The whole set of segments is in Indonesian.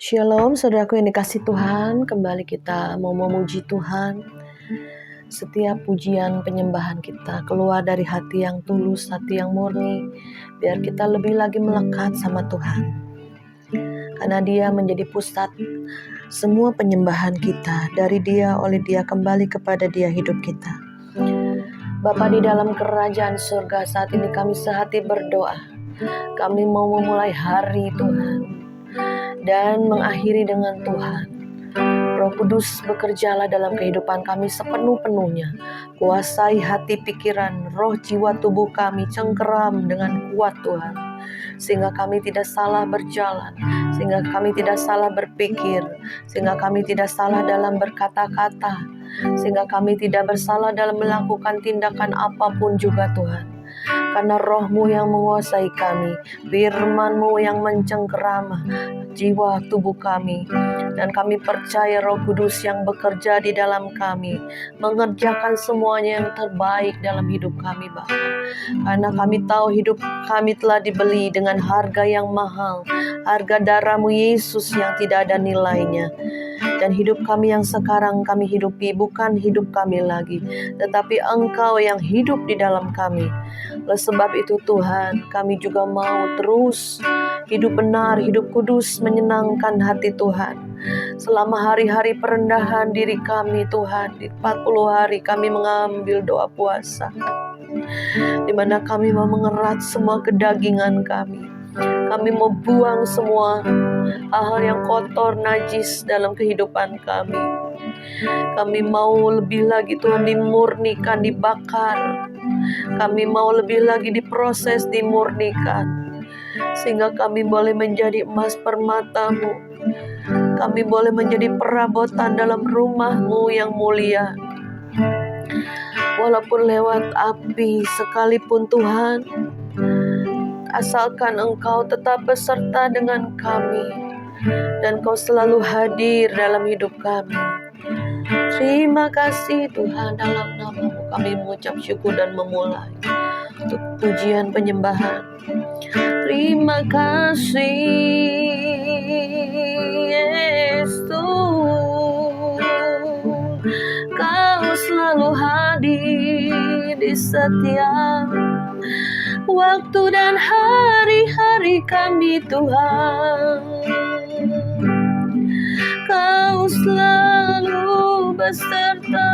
Shalom, saudaraku yang dikasih Tuhan. Kembali kita mau memuji Tuhan. Setiap pujian penyembahan kita keluar dari hati yang tulus, hati yang murni, biar kita lebih lagi melekat sama Tuhan. Karena Dia menjadi pusat semua penyembahan kita. Dari Dia, oleh Dia, kembali kepada Dia hidup kita. Bapa di dalam kerajaan surga, saat ini kami sehati berdoa. Kami mau memulai hari Tuhan dan mengakhiri dengan Tuhan. Roh Kudus, bekerjalah dalam kehidupan kami sepenuh-penuhnya. Kuasai hati, pikiran, roh, jiwa, tubuh kami, cengkeram dengan kuat Tuhan. Sehingga kami tidak salah berjalan, sehingga kami tidak salah berpikir, sehingga kami tidak salah dalam berkata-kata, sehingga kami tidak bersalah dalam melakukan tindakan apapun juga Tuhan. Karena roh-Mu yang menguasai kami, firman-Mu yang mencengkeram jiwa tubuh kami. Dan kami percaya Roh Kudus yang bekerja di dalam kami, mengerjakan semuanya yang terbaik dalam hidup kami Bapa. Karena kami tahu hidup kami telah dibeli dengan harga yang mahal, harga darah-Mu Yesus yang tidak ada nilainya. Dan hidup kami yang sekarang kami hidupi bukan hidup kami lagi, tetapi Engkau yang hidup di dalam kami. Oleh sebab itu Tuhan, kami juga mau terus hidup benar, hidup kudus, menyenangkan hati Tuhan. Selama hari-hari perendahan diri kami Tuhan, di 40 hari kami mengambil doa puasa, di mana kami mau mengerat semua kedagingan kami. Kami mau buang semua hal-hal yang kotor, najis dalam kehidupan kami. Kami mau lebih lagi Tuhan dimurnikan, dibakar. Kami mau lebih lagi diproses, dimurnikan. Sehingga kami boleh menjadi emas permata-Mu. Kami boleh menjadi perabotan dalam rumah-Mu yang mulia. Walaupun lewat api sekalipun Tuhan, asalkan Engkau tetap beserta dengan kami, dan Kau selalu hadir dalam hidup kami. Terima kasih Tuhan, dalam nama-Mu kami mengucap syukur dan memulai untuk pujian penyembahan. Terima kasih Yesus, Kau selalu hadir di setiap waktu dan hari-hari kami Tuhan. Kau selalu beserta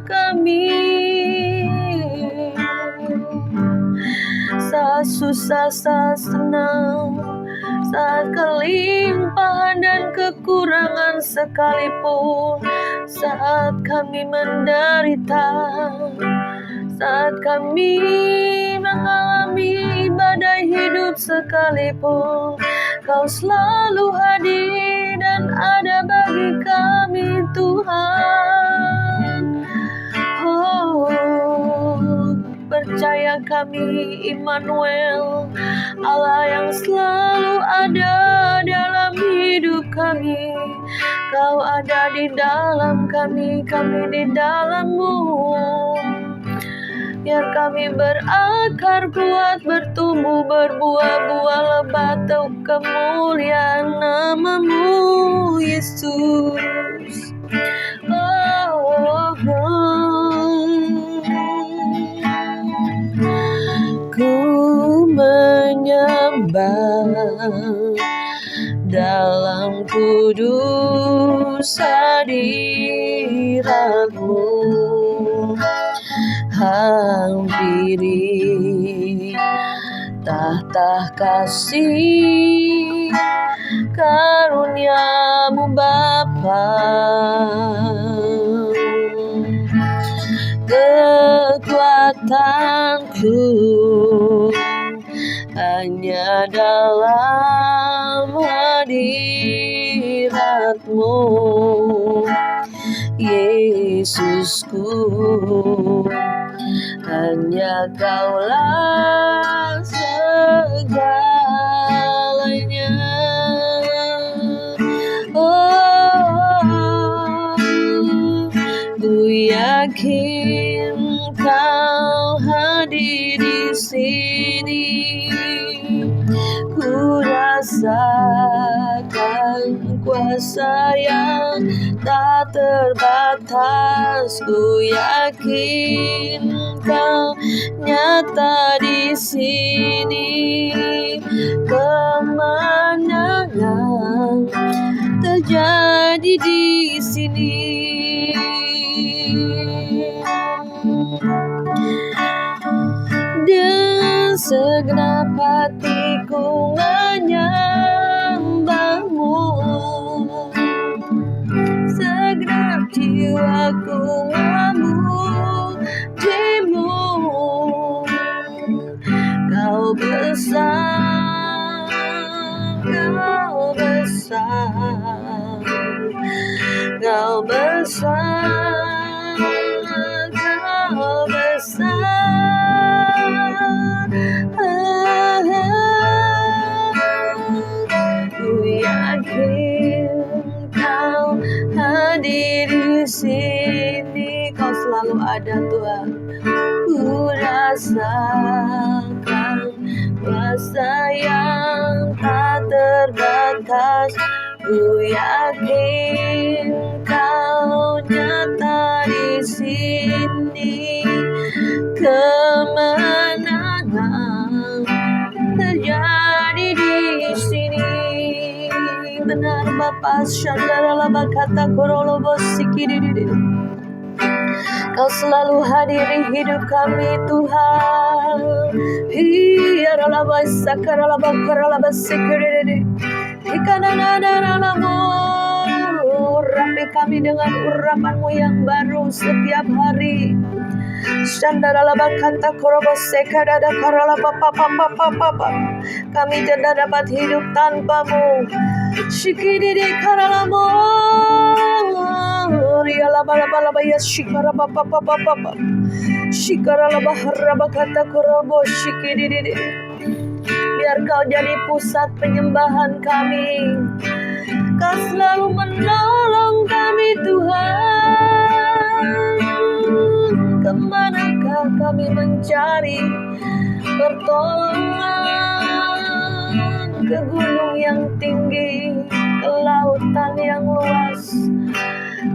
kami, saat susah, saat senang, saat kelimpahan dan kekurangan sekalipun, saat kami menderita, saat kami mengalami badai hidup sekalipun, Kau selalu hadir dan ada bagi kami Tuhan. Oh, percaya kami Immanuel, Allah yang selalu ada dalam hidup kami. Kau ada di dalam kami, kami di dalam-Mu. Biar kami berakar kuat, bertumbuh, berbuah-buah lebat untuk kemuliaan nama-Mu Yesus. Ku menyembah dalam kudus hadirat-Mu, hampiri tahta kasih karunia-Mu Bapa. Kekuatanku hanya dalam hadirat-Mu, Yesusku. Hanya Kaulah segalanya. Oh, ku yakin Kau hadir di sini. Ku rasakan kuasa yang tak terbatas. Ku yakin Kau nyata di sini. Kemenangan terjadi di sini. Dan segenap hatiku menyembahmu, segenap jiwaku memujimu. Kau besar, Kau besar, Kau besar, Kau besar. Ku yakin Kau hadir di sini. Kau selalu ada Tuhan. Ku rasakan kuasa yang tak terbatas. Ku yakin Kau nyata di sini. Kemenangan terjadi di sini. Benar Bapa, Shandarala Bakata Korolobo Sikididi. Kau selalu hadir di hidup kami Tuhan. Hiyaralaba sakaralaba karalaba sikididi. Ikananadaramu. Urapi kami dengan urapan-Mu yang baru setiap hari. Shandaralaba kata korobo sekadada karalaba papa. Kami tidak dapat hidup tanpa-Mu. Shikididi karalamu. Rialabalaba ya shikaraba papa. Shikaralaba haraba kata korobo shikididi. Biar Kau jadi pusat penyembahan kami. Kau selalu menolong kami Tuhan. Kemanakah kami mencari pertolongan? Ke gunung yang tinggi, ke lautan yang luas,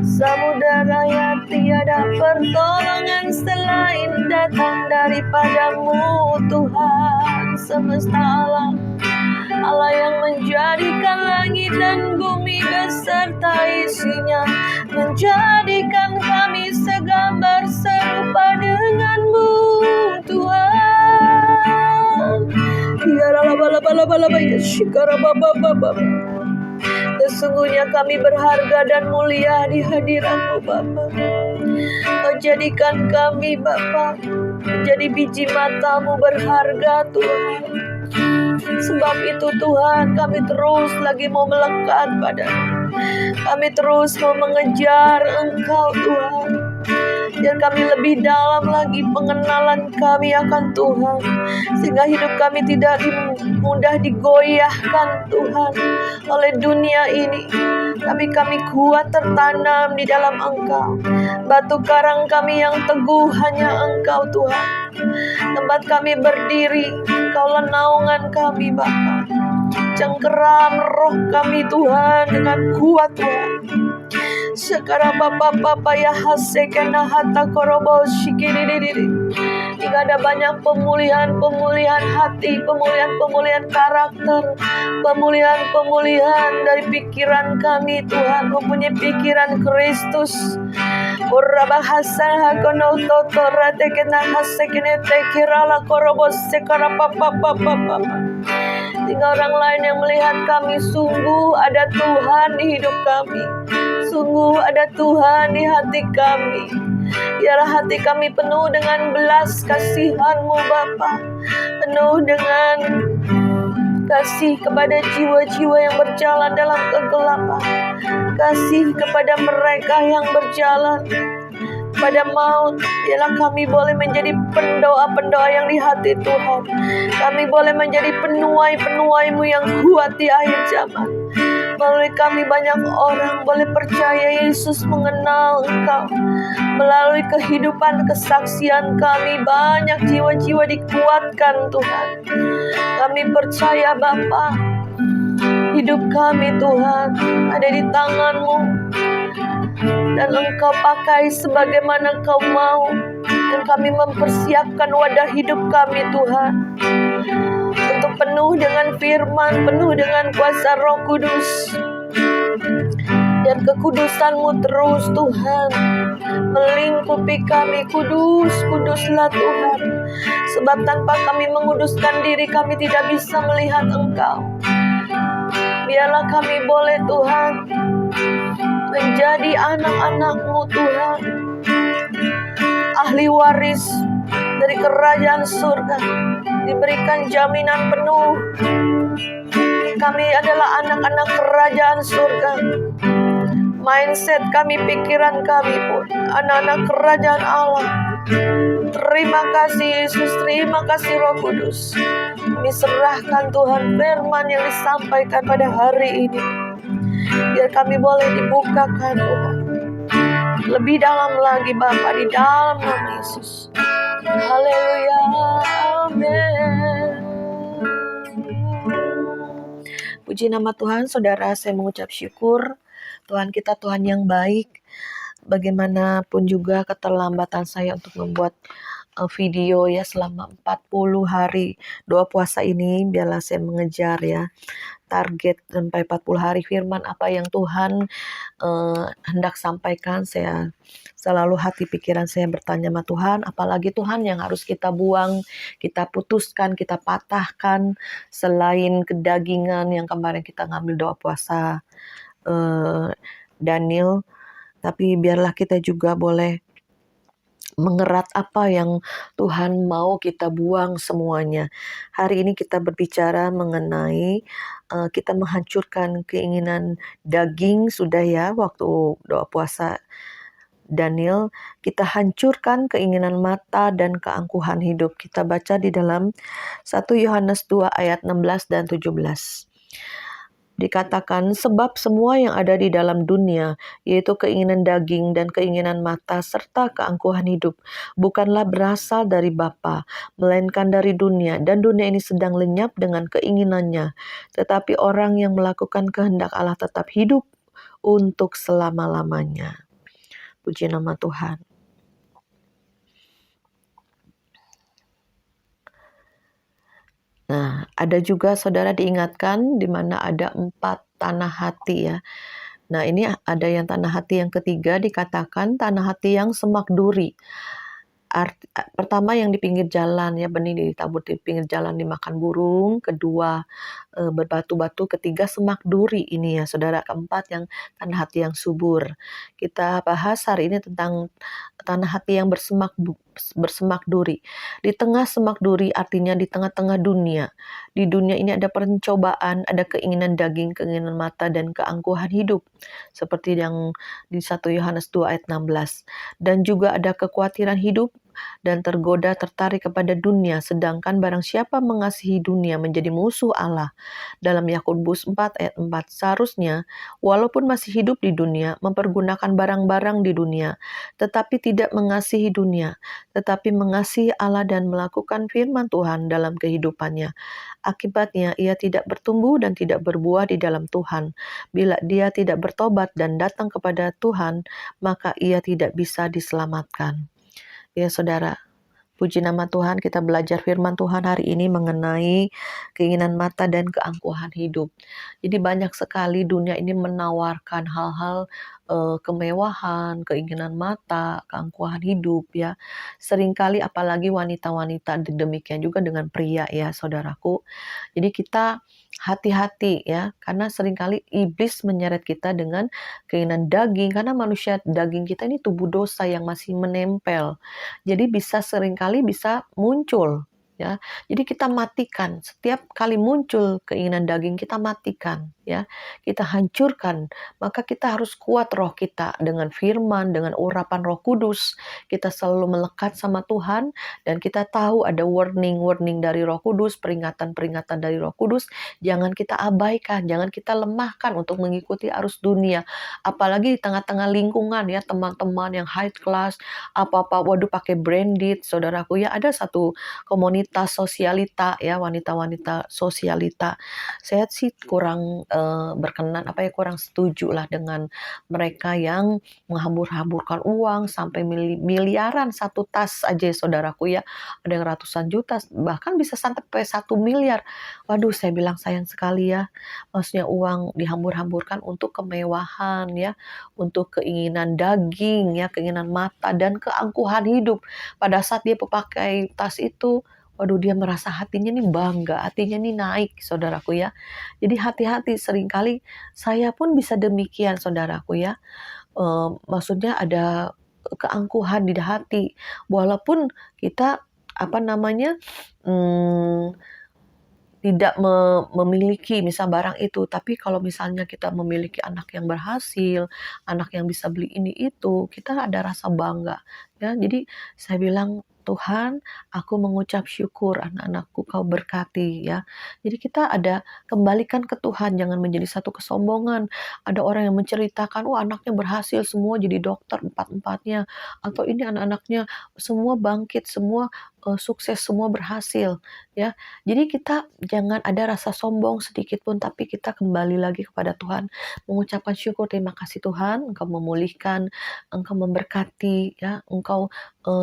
samudera yang tiada pertolongan selain datang daripada-Mu Tuhan semesta alam. Allah yang menjadikan langit dan bumi beserta isinya, menjadikan kami segambar serupa dengan-Mu Tuhan. Sesungguhnya kami berharga dan mulia di hadirat-Mu Bapa. Kau jadikan kami Bapa menjadi biji mata-Mu berharga Tuhan. Sebab itu Tuhan, kami terus lagi mau melekat pada-Mu. Kami terus mau mengejar Engkau Tuhan. Biar kami lebih dalam lagi pengenalan kami akan Tuhan, sehingga hidup kami tidak mudah digoyahkan Tuhan oleh dunia ini. Tapi kami kuat tertanam di dalam Engkau. Batu karang kami yang teguh hanya Engkau Tuhan. Tempat kami berdiri, Engkaulah naungan kami Bapa. Cengkeram roh kami Tuhan dengan kuat Tuhan. Sekarang Bapa ya hasekena hata korobo shikidididi. Jika ada banyak pemulihan hati, pemulihan karakter, pemulihan dari pikiran kami Tuhan, mempunyai pikiran Kristus. Urabahasa hakono toto ratekena hasekene tekirala korobo sekara papa. Tinggal orang lain yang melihat kami, sungguh ada Tuhan di hidup kami. Sungguh ada Tuhan di hati kami. Biarlah hati kami penuh dengan belas kasihan-Mu Bapa, penuh dengan kasih kepada jiwa-jiwa yang berjalan dalam kegelapan, kasih kepada mereka yang berjalan pada maut. Biarlah kami boleh menjadi pendoa-pendoa yang di hati Tuhan. Kami boleh menjadi penuai-penuai-Mu yang kuat di akhir zaman. Melalui kami banyak orang boleh percaya Yesus, mengenal Engkau. Melalui kehidupan kesaksian kami banyak jiwa-jiwa dikuatkan Tuhan. Kami percaya Bapa, Hidup kami Tuhan ada di tangan-Mu, dan Engkau pakai sebagaimana Engkau mau. Dan kami mempersiapkan wadah hidup kami Tuhan, untuk penuh dengan firman, penuh dengan kuasa Roh Kudus. Dan kekudusan-Mu terus Tuhan melingkupi kami. Kudus, kuduslah Tuhan. Sebab tanpa kami menguduskan diri, kami tidak bisa melihat Engkau. Biarlah kami boleh Tuhan menjadi anak-anak-Mu Tuhan, ahli waris dari kerajaan surga, diberikan jaminan penuh. Kami adalah anak-anak kerajaan surga. Mindset kami, pikiran kami pun anak-anak kerajaan Allah. Terima kasih Yesus, terima kasih Roh Kudus. Kami serahkan Tuhan firman yang disampaikan pada hari ini. Biar kami boleh dibukakan Tuhan lebih dalam lagi Bapa, di dalam nama Yesus. Haleluya, amin. Puji nama Tuhan. Saudara, saya mengucap syukur. Tuhan kita Tuhan yang baik. Bagaimanapun juga keterlambatan saya untuk membuat video ya selama 40 hari doa puasa ini, biarlah saya mengejar ya target sampai 40 hari firman apa yang Tuhan hendak sampaikan. Saya selalu hati pikiran saya bertanya sama Tuhan, apalagi Tuhan yang harus kita buang, kita putuskan, kita patahkan selain kedagingan yang kemarin kita ngambil doa puasa Daniel. Tapi biarlah kita juga boleh mengerat apa yang Tuhan mau kita buang semuanya. Hari ini kita berbicara mengenai kita menghancurkan keinginan daging, sudah ya waktu doa puasa Daniel. Kita hancurkan keinginan mata dan keangkuhan hidup. Kita baca di dalam 1 Yohanes 2 ayat 16 dan 17. Dikatakan, sebab semua yang ada di dalam dunia, yaitu keinginan daging dan keinginan mata serta keangkuhan hidup, bukanlah berasal dari Bapa, melainkan dari dunia, dan dunia ini sedang lenyap dengan keinginannya. Tetapi orang yang melakukan kehendak Allah tetap hidup untuk selama-lamanya. Puji nama Tuhan. Nah, ada juga saudara diingatkan di mana ada 4 tanah hati ya. Nah, ini ada yang tanah hati yang ketiga, dikatakan tanah hati yang semak duri. Pertama yang di pinggir jalan ya, benih ditabur di pinggir jalan dimakan burung. Kedua berbatu-batu. Ketiga semak duri ini ya saudara. Keempat yang tanah hati yang subur. Kita bahas hari ini tentang tanah hati yang bersemak duri. Di tengah semak duri artinya di tengah-tengah dunia. Di dunia ini ada pencobaan, ada keinginan daging, keinginan mata, dan keangkuhan hidup. Seperti yang di 1 Yohanes 2 ayat 16. Dan juga ada kekhawatiran hidup dan tergoda tertarik kepada dunia. Sedangkan barang siapa mengasihi dunia menjadi musuh Allah. Dalam Yakobus 4 ayat 4. Seharusnya walaupun masih hidup di dunia, mempergunakan barang-barang di dunia, tetapi tidak mengasihi dunia, tetapi mengasihi Allah dan melakukan firman Tuhan dalam kehidupannya. Akibatnya ia tidak bertumbuh dan tidak berbuah di dalam Tuhan. Bila dia tidak bertobat dan datang kepada Tuhan, maka ia tidak bisa diselamatkan. Ya saudara, puji nama Tuhan, kita belajar firman Tuhan hari ini mengenai keinginan mata dan keangkuhan hidup. Jadi banyak sekali dunia ini menawarkan hal-hal kemewahan, keinginan mata, keangkuhan hidup ya. Seringkali apalagi wanita-wanita, demikian juga dengan pria ya saudaraku. Jadi kita hati-hati ya, karena seringkali iblis menyeret kita dengan keinginan daging, karena manusia daging kita ini tubuh dosa yang masih menempel. Jadi seringkali bisa muncul ya. Jadi kita matikan setiap kali muncul keinginan daging, kita matikan ya. Kita hancurkan. Maka kita harus kuat roh kita dengan firman, dengan urapan Roh Kudus. Kita selalu melekat sama Tuhan dan kita tahu ada warning dari Roh Kudus, peringatan dari Roh Kudus. Jangan kita abaikan, jangan kita lemahkan untuk mengikuti arus dunia. Apalagi di tengah-tengah lingkungan ya, teman-teman yang high class, apa-apa waduh pakai branded, saudaraku ya. Ada satu komunitas sosialita ya, wanita-wanita sosialita. Saya sih kurang berkenan kurang setuju lah dengan mereka yang menghambur-hamburkan uang sampai miliaran satu tas aja ya saudaraku ya. Ada yang ratusan juta, bahkan bisa sampai 1 miliar. Waduh, saya bilang sayang sekali ya. Maksudnya uang dihambur-hamburkan untuk kemewahan ya, untuk keinginan daging ya, keinginan mata dan keangkuhan hidup. Pada saat dia pakai tas itu, waduh dia merasa hatinya nih bangga, hatinya nih naik saudaraku ya. Jadi hati-hati, seringkali saya pun bisa demikian saudaraku ya. Maksudnya ada keangkuhan di hati. Walaupun kita mmm, tidak memiliki misal barang itu, tapi kalau misalnya kita memiliki anak yang berhasil, anak yang bisa beli ini itu, kita ada rasa bangga, ya. Jadi saya bilang, "Tuhan, aku mengucap syukur anak-anakku Kau berkati," ya. Jadi kita ada kembalikan ke Tuhan, jangan menjadi satu kesombongan. Ada orang yang menceritakan, "Oh, anaknya berhasil semua jadi dokter empat-empatnya," atau ini anak-anaknya semua bangkit, semua, sukses, semua berhasil, ya. Jadi kita jangan ada rasa sombong sedikit pun, tapi kita kembali lagi kepada Tuhan, mengucapkan syukur, terima kasih Tuhan, Engkau memulihkan, Engkau memberkati, ya, Engkau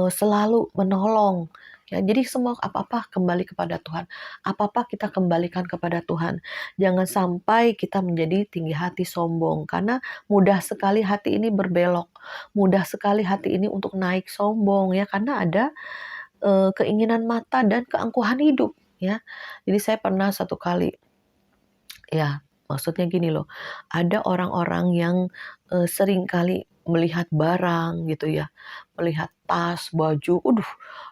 selalu menolong. Ya, jadi semua apa-apa kembali kepada Tuhan. Apa-apa kita kembalikan kepada Tuhan. Jangan sampai kita menjadi tinggi hati sombong, karena mudah sekali hati ini berbelok. Mudah sekali hati ini untuk naik sombong ya, karena ada keinginan mata dan keangkuhan hidup ya. Jadi saya pernah satu kali ya, maksudnya gini loh, ada orang-orang yang sering kali melihat barang gitu ya, melihat tas, baju,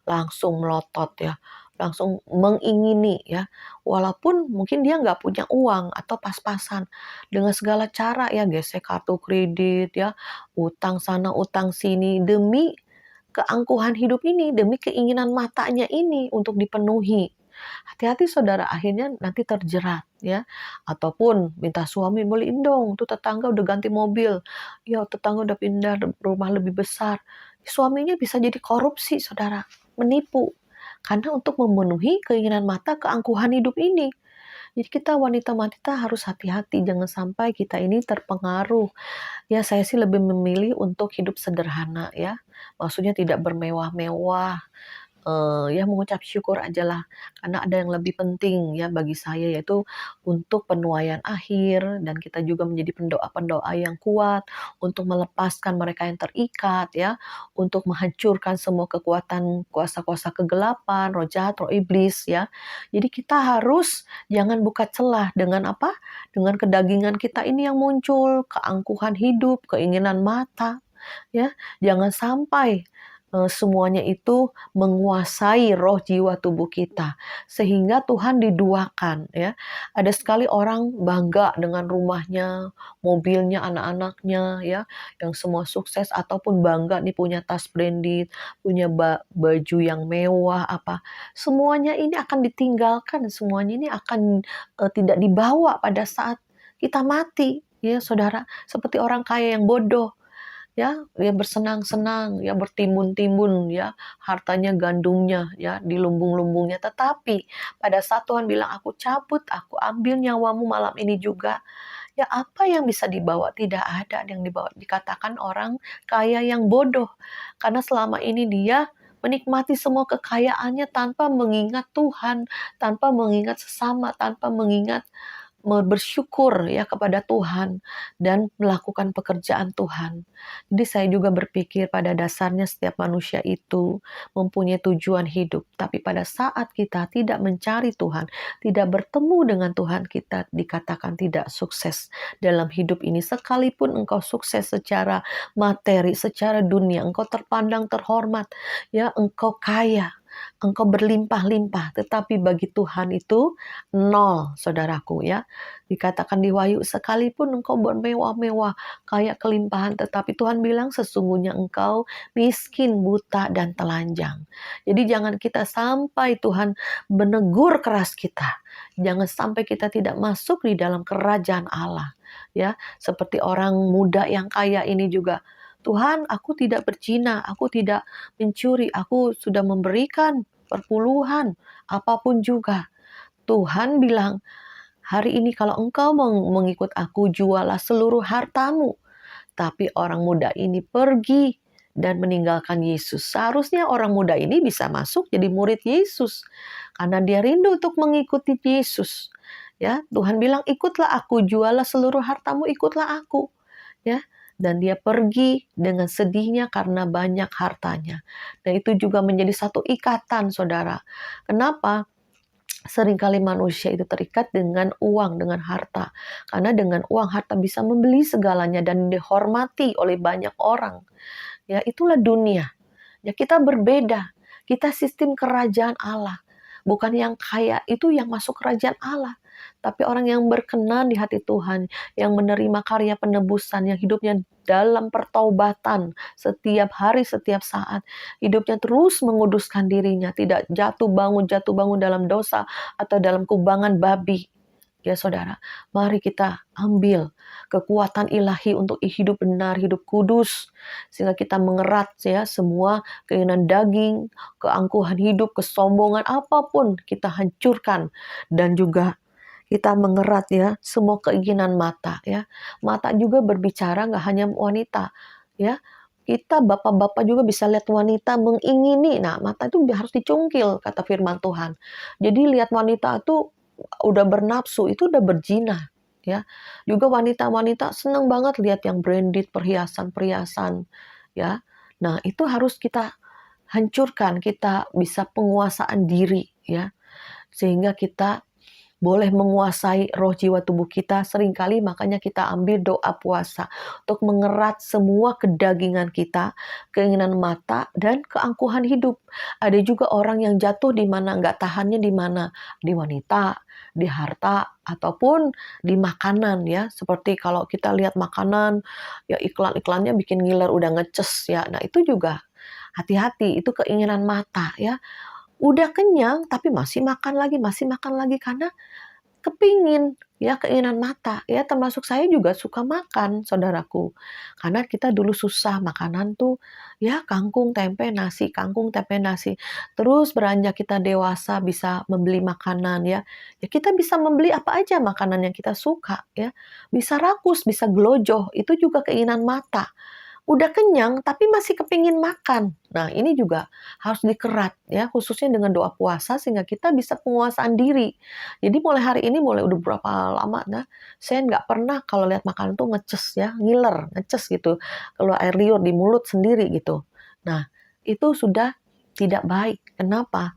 langsung melotot ya, langsung mengingini ya, walaupun mungkin dia nggak punya uang atau pas-pasan, dengan segala cara ya, gesek kartu kredit ya, utang sana utang sini demi keangkuhan hidup ini, demi keinginan matanya ini untuk dipenuhi. Hati-hati saudara, akhirnya nanti terjerat ya. Ataupun minta suami, beliin dong, tuh tetangga udah ganti mobil. Ya tetangga udah pindah rumah lebih besar. Suaminya bisa jadi korupsi saudara, menipu. Karena untuk memenuhi keinginan mata keangkuhan hidup ini. Jadi kita wanita-wanita harus hati-hati, jangan sampai kita ini terpengaruh. Ya saya sih lebih memilih untuk hidup sederhana ya. Maksudnya tidak bermewah-mewah, ya mengucap syukur ajalah, karena ada yang lebih penting ya bagi saya, yaitu untuk penuaian akhir dan kita juga menjadi pendoa-pendoa yang kuat untuk melepaskan mereka yang terikat ya, untuk menghancurkan semua kekuatan kuasa-kuasa kegelapan, roh jahat, roh iblis ya. Jadi kita harus jangan buka celah dengan apa? Dengan kedagingan kita ini yang muncul, keangkuhan hidup, keinginan mata ya. Jangan sampai semuanya itu menguasai roh, jiwa, tubuh kita. Sehingga Tuhan diduakan ya. Ada sekali orang bangga dengan rumahnya, mobilnya, anak-anaknya ya, yang semua sukses ataupun bangga nih punya tas branded, punya baju yang mewah apa. Semuanya ini akan ditinggalkan, semuanya ini akan tidak dibawa pada saat kita mati ya Saudara. Seperti orang kaya yang bodoh ya, dia bersenang-senang, ya bertimbun-timbun ya, hartanya gandumnya ya, di lumbung-lumbungnya. Tetapi pada saat Tuhan bilang, aku cabut, aku ambil nyawamu malam ini juga. Ya apa yang bisa dibawa? Tidak ada yang dibawa. Dikatakan orang kaya yang bodoh. Karena selama ini dia menikmati semua kekayaannya tanpa mengingat Tuhan, tanpa mengingat sesama, tanpa mengingat bersyukur ya kepada Tuhan dan melakukan pekerjaan Tuhan. Jadi saya juga berpikir pada dasarnya setiap manusia itu mempunyai tujuan hidup. Tapi pada saat kita tidak mencari Tuhan, tidak bertemu dengan Tuhan, kita dikatakan tidak sukses dalam hidup ini. Sekalipun engkau sukses secara materi, secara dunia, engkau terpandang terhormat, ya engkau kaya, engkau berlimpah-limpah, tetapi bagi Tuhan itu nol, saudaraku ya. Dikatakan di Wahyu, sekalipun engkau bermewah-mewah, kaya kelimpahan, tetapi Tuhan bilang sesungguhnya engkau miskin, buta, dan telanjang. Jadi jangan kita sampai Tuhan menegur keras kita. Jangan sampai kita tidak masuk di dalam kerajaan Allah. Ya, seperti orang muda yang kaya ini juga, Tuhan, aku tidak berzina, aku tidak mencuri, aku sudah memberikan perpuluhan, apapun juga. Tuhan bilang, Hari ini kalau engkau mau mengikut aku, jualah seluruh hartamu. Tapi orang muda ini pergi dan meninggalkan Yesus. Seharusnya orang muda ini bisa masuk jadi murid Yesus karena dia rindu untuk mengikuti Yesus. Ya, Tuhan bilang, "Ikutlah aku, jualah seluruh hartamu, ikutlah aku." Ya, dan dia pergi dengan sedihnya karena banyak hartanya. Dan itu juga menjadi satu ikatan, Saudara. Kenapa? Seringkali manusia itu terikat dengan uang, dengan harta. Karena dengan uang, harta bisa membeli segalanya dan dihormati oleh banyak orang. Ya, itulah dunia. Ya, kita berbeda. Kita sistem kerajaan Allah. Bukan yang kaya itu yang masuk kerajaan Allah. Tapi orang yang berkenan di hati Tuhan, yang menerima karya penebusan, yang hidupnya dalam pertaubatan setiap hari, setiap saat. Hidupnya terus menguduskan dirinya, tidak jatuh bangun dalam dosa atau dalam kubangan babi. Ya saudara, mari kita ambil kekuatan ilahi untuk hidup benar, hidup kudus. Sehingga kita mengerat ya semua keinginan daging, keangkuhan hidup, kesombongan, apapun kita hancurkan. Dan juga kita mengerat ya semua keinginan mata ya. Mata juga berbicara, nggak hanya wanita ya. Kita bapak-bapak juga bisa lihat wanita mengingini. Nah, mata itu harus dicungkil kata firman Tuhan. Jadi lihat wanita itu udah bernafsu, itu udah berzina ya. Juga wanita-wanita senang banget lihat yang branded, perhiasan-perhiasan ya. Nah, itu harus kita hancurkan, kita bisa penguasaan diri ya. Sehingga kita boleh menguasai roh jiwa tubuh kita. Seringkali makanya kita ambil doa puasa untuk mengerat semua kedagingan kita, keinginan mata, dan keangkuhan hidup. Ada juga orang yang jatuh di mana, nggak tahannya di mana, di wanita, di harta, ataupun di makanan ya. Seperti kalau kita lihat makanan, ya iklan-iklannya bikin ngiler, udah ngeces ya. Nah itu juga hati-hati, itu keinginan mata ya. Udah kenyang tapi masih makan lagi karena kepingin ya, keinginan mata ya. Termasuk saya juga suka makan, saudaraku, karena kita dulu susah makanan tuh ya, kangkung tempe nasi, kangkung tempe nasi. Terus beranjak kita dewasa bisa membeli makanan ya, ya kita bisa membeli apa aja makanan yang kita suka ya, bisa rakus, bisa gelojoh, itu juga keinginan mata. Udah kenyang tapi masih kepingin makan. Nah, ini juga harus dikerat ya, khususnya dengan doa puasa sehingga kita bisa penguasaan diri. Jadi mulai hari ini, mulai udah berapa lama nah, saya nggak pernah kalau lihat makanan tuh ngeces ya, ngiler, ngeces gitu. Keluar air liur di mulut sendiri gitu. Nah, itu sudah tidak baik. Kenapa?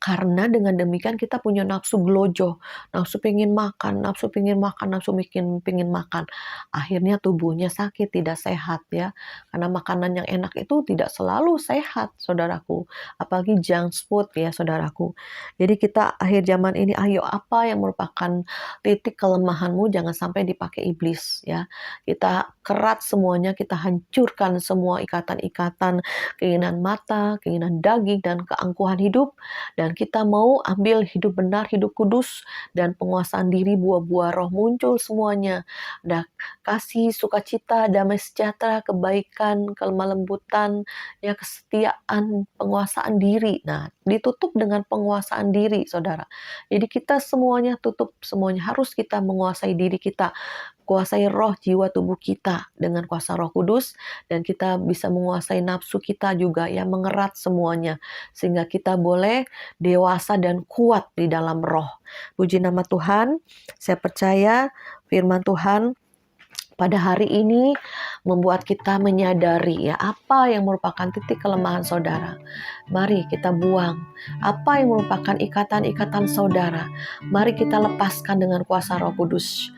Karena dengan demikian kita punya nafsu gelojoh, nafsu pengen makan, nafsu pengen makan, nafsu pengen makan. Akhirnya tubuhnya sakit, tidak sehat ya. Karena makanan yang enak itu tidak selalu sehat, saudaraku. Apalagi junk food ya, saudaraku. Jadi kita akhir zaman ini, ayo apa yang merupakan titik kelemahanmu jangan sampai dipakai iblis ya. Kita kerat semuanya, kita hancurkan semua ikatan-ikatan keinginan mata, keinginan daging, dan keangkuhan hidup. Dan kita mau ambil hidup benar, hidup kudus, dan penguasaan diri, buah-buah roh muncul semuanya. Ada kasih, sukacita, damai sejahtera, kebaikan, kelemah lembutan, ya kesetiaan, penguasaan diri. Nah, ditutup dengan penguasaan diri, saudara. Jadi kita semuanya tutup, semuanya harus kita menguasai diri kita. Kuasai roh, jiwa, tubuh kita dengan kuasa Roh Kudus, dan kita bisa menguasai nafsu kita juga ya, mengerat semuanya sehingga kita boleh dewasa dan kuat di dalam roh. Puji nama Tuhan. Saya percaya firman Tuhan pada hari ini membuat kita menyadari ya apa yang merupakan titik kelemahan saudara. Mari kita buang apa yang merupakan ikatan-ikatan saudara. Mari kita lepaskan dengan kuasa Roh Kudus.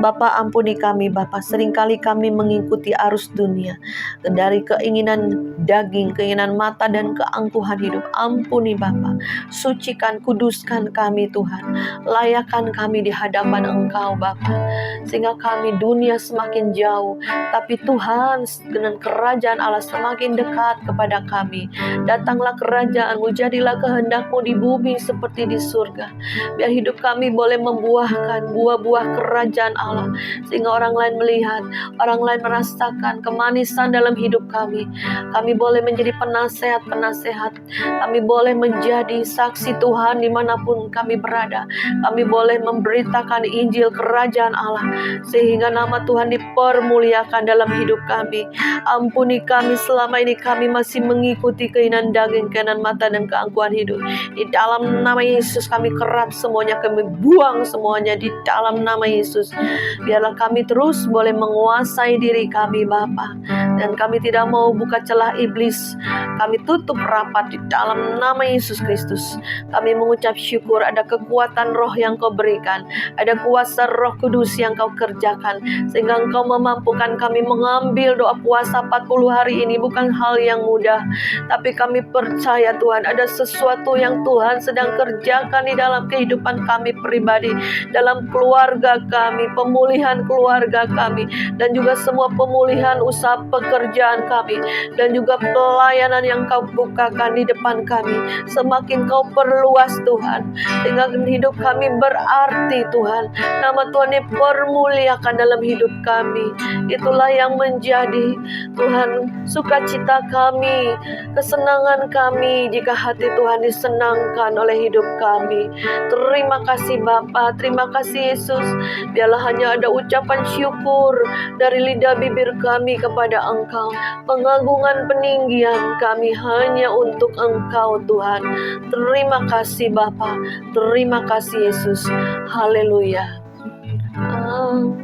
Bapa, ampuni kami Bapa, seringkali kami mengikuti arus dunia dari keinginan daging, keinginan mata, dan keangkuhan hidup. Ampuni Bapa, sucikan, kuduskan kami Tuhan, layakkan kami di hadapan Engkau Bapa, sehingga kami dunia semakin jauh, tapi Tuhan dengan kerajaan Allah semakin dekat kepada kami. Datanglah kerajaan-Mu, jadilah kehendak-Mu di bumi seperti di surga. Biar hidup kami boleh membuahkan buah-buah kerajaan kerajaan Allah, sehingga orang lain melihat, orang lain merasakan kemanisan dalam hidup kami. Kami boleh menjadi penasehat-penasehat, kami boleh menjadi saksi Tuhan dimanapun kami berada. Kami boleh memberitakan Injil kerajaan Allah, sehingga nama Tuhan dipermuliakan dalam hidup kami. Ampuni kami selama ini kami masih mengikuti keinginan daging, keinginan mata, dan keangkuhan hidup. Di dalam nama Yesus kami kerat semuanya, kami buang semuanya di dalam nama Yesus. Biarlah kami terus boleh menguasai diri kami Bapa, dan kami tidak mau buka celah iblis. Kami tutup rapat di dalam nama Yesus Kristus. Kami mengucap syukur ada kekuatan roh yang kau berikan, ada kuasa Roh Kudus yang kau kerjakan, sehingga engkau memampukan kami mengambil doa puasa 40 hari ini bukan hal yang mudah. Tapi kami percaya Tuhan ada sesuatu yang Tuhan sedang kerjakan di dalam kehidupan kami pribadi, dalam keluarga kami, pemulihan keluarga kami, dan juga semua pemulihan usaha pekerjaan kami, dan juga pelayanan yang kau bukakan di depan kami. Semakin kau perluas Tuhan, sehingga hidup kami berarti Tuhan. Nama Tuhan dipermuliakan dalam hidup kami. Itulah yang menjadi Tuhan sukacita kami, kesenangan kami, jika hati Tuhan disenangkan oleh hidup kami. Terima kasih Bapa, terima kasih Yesus. Biarlah hanya ada ucapan syukur dari lidah bibir kami kepada Engkau. Pengagungan peninggian kami hanya untuk Engkau Tuhan. Terima kasih Bapa, terima kasih Yesus. Haleluya. Amin.